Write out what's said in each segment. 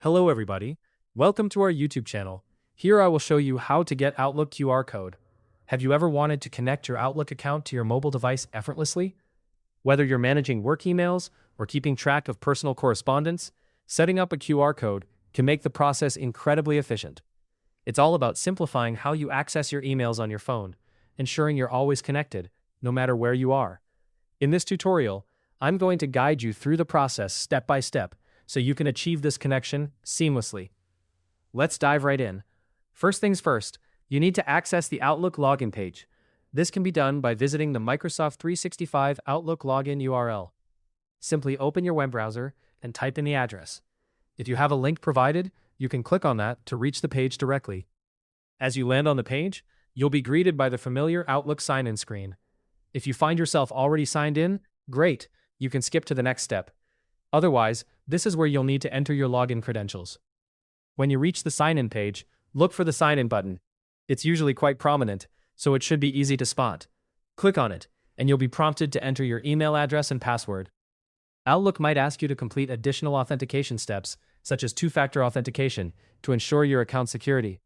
Hello everybody, welcome to our YouTube channel. Here I will show you how to get Outlook QR code. Have you ever wanted to connect your Outlook account to your mobile device effortlessly? Whether you're managing work emails or keeping track of personal correspondence, setting up a QR code can make the process incredibly efficient. It's all about simplifying how you access your emails on your phone, ensuring you're always connected, no matter where you are. In this tutorial, I'm going to guide you through the process step by step, so you can achieve this connection seamlessly. Let's dive right in. First things first, you need to access the Outlook login page. This can be done by visiting the Microsoft 365 Outlook login URL. Simply open your web browser and type in the address. If you have a link provided, you can click on that to reach the page directly. As you land on the page, you'll be greeted by the familiar Outlook sign-in screen. If you find yourself already signed in, great, you can skip to the next step. Otherwise, this is where you'll need to enter your login credentials. When you reach the sign-in page, look for the sign-in button. It's usually quite prominent, so it should be easy to spot. Click on it, and you'll be prompted to enter your email address and password. Outlook might ask you to complete additional authentication steps, such as two-factor authentication, to ensure your account security.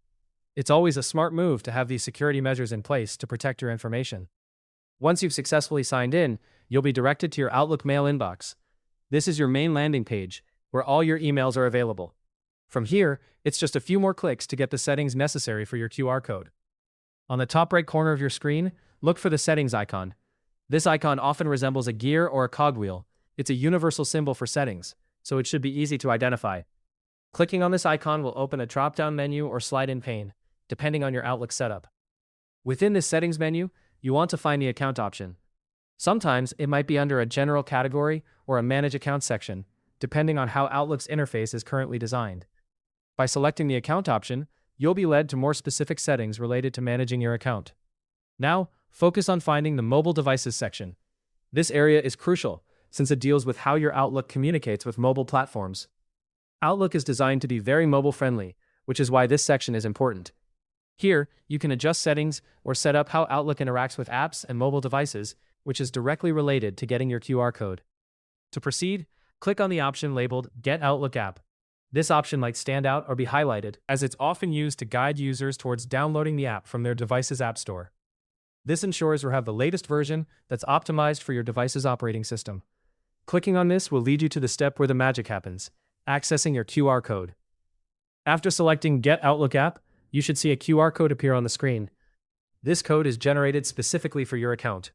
It's always a smart move to have these security measures in place to protect your information. Once you've successfully signed in, you'll be directed to your Outlook mail inbox. This is your main landing page, where all your emails are available. From here, it's just a few more clicks to get the settings necessary for your QR code. On the top right corner of your screen, look for the settings icon. This icon often resembles a gear or a cogwheel. It's a universal symbol for settings, so it should be easy to identify. Clicking on this icon will open a drop-down menu or slide-in pane, depending on your Outlook setup. Within this settings menu, you want to find the account option. Sometimes it might be under a general category or a manage account section, depending on how Outlook's interface is currently designed. By selecting the account option, you'll be led to more specific settings related to managing your account. Now, focus on finding the mobile devices section. This area is crucial, since it deals with how your Outlook communicates with mobile platforms. Outlook is designed to be very mobile-friendly, which is why this section is important. Here, you can adjust settings or set up how Outlook interacts with apps and mobile devices, which is directly related to getting your QR code. To proceed, click on the option labeled Get Outlook App. This option might stand out or be highlighted, as it's often used to guide users towards downloading the app from their device's app store. This ensures you have the latest version that's optimized for your device's operating system. Clicking on this will lead you to the step where the magic happens, accessing your QR code. After selecting Get Outlook App, you should see a QR code appear on the screen. This code is generated specifically for your account.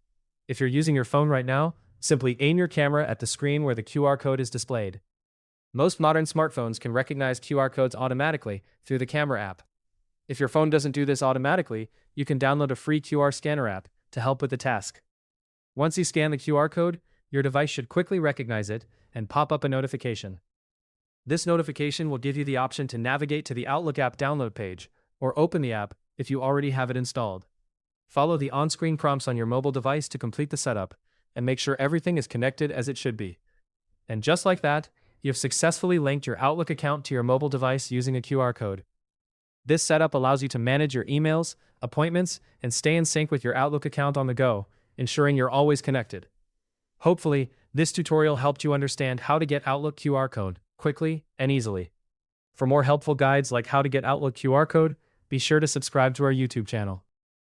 If you're using your phone right now, simply aim your camera at the screen where the QR code is displayed. Most modern smartphones can recognize QR codes automatically through the camera app. If your phone doesn't do this automatically, you can download a free QR scanner app to help with the task. Once you scan the QR code, your device should quickly recognize it and pop up a notification. This notification will give you the option to navigate to the Outlook app download page or open the app if you already have it installed. Follow the on-screen prompts on your mobile device to complete the setup and make sure everything is connected as it should be. And just like that, you've successfully linked your Outlook account to your mobile device using a QR code. This setup allows you to manage your emails, appointments, and stay in sync with your Outlook account on the go, ensuring you're always connected. Hopefully, this tutorial helped you understand how to get Outlook QR code quickly and easily. For more helpful guides like how to get Outlook QR code, be sure to subscribe to our YouTube channel.